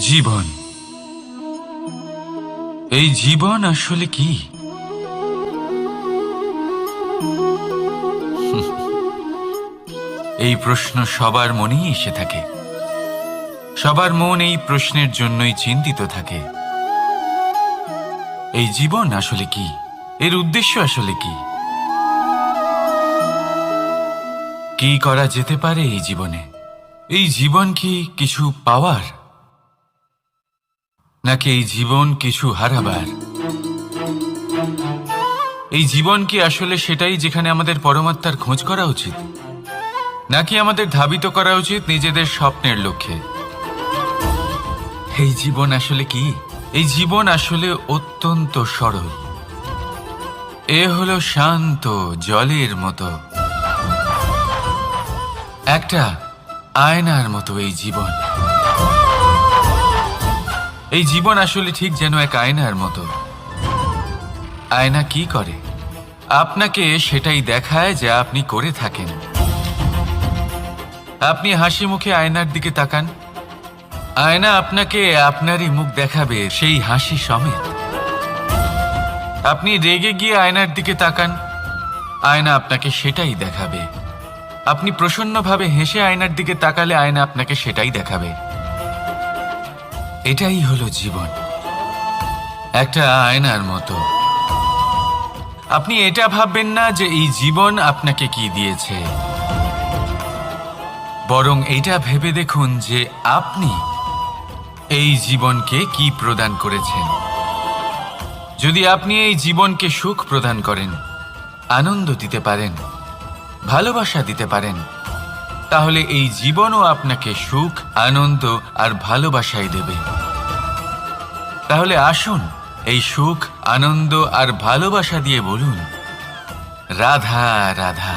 জীবন, এই জীবন আসলে কি? এই প্রশ্ন সবার মনেই এসে থাকে। সবার মন এই প্রশ্নের জন্যই চিন্তিত থাকে। এই জীবন আসলে কি? এর উদ্দেশ্য আসলে কি? কি করা যেতে পারে এই জীবনে? এই জীবন কি কিছু পাওয়ার, নাকি এই জীবন কিছু হারাবার? এই জীবন কি আসলে সেটাই যেখানে আমাদের পরমাত্মার খোঁজ করা উচিত, নাকি আমাদের ধাবিত করা উচিত নিজেদের স্বপ্নের লক্ষ্যে? এই জীবন আসলে কি? এই জীবন আসলে অত্যন্ত সরল। এ হলো শান্ত জলের মতো, একটা আয়নার মতো। এই জীবন, এই জীবন আসলে ঠিক যেন এক আয়নার মতো। আয়না কি করে? আপনাকে সেটাই দেখায় যা আপনি করে থাকেন। আপনি হাসি মুখে আয়নার দিকে তাকান, আয়না আপনাকে আপনারই মুখ দেখাবে, সেই হাসি সমেত। আপনি রেগে গিয়ে আয়নার দিকে তাকান, আয়না আপনাকে সেটাই দেখাবে। আপনি প্রসন্নভাবে হেসে আয়নার দিকে তাকালে আয়না আপনাকে সেটাই দেখাবে। এটাই হলো জীবন, একটা আয়নার মতো। আপনি এটা ভাববেন না যে এই জীবন আপনাকে কি দিয়েছে, বরং এটা ভেবে দেখুন যে আপনি এই জীবনকে কি প্রদান করেছেন। যদি আপনি এই জীবনকে সুখ প্রদান করেন, আনন্দ দিতে পারেন, ভালোবাসা দিতে পারেন, তাহলে এই জীবনও আপনাকে সুখ, আনন্দ আর ভালোবাসাই দেবে। তাহলে আসুন এই সুখ, আনন্দ আর ভালোবাসা দিয়ে বলুন, রাধা রাধা।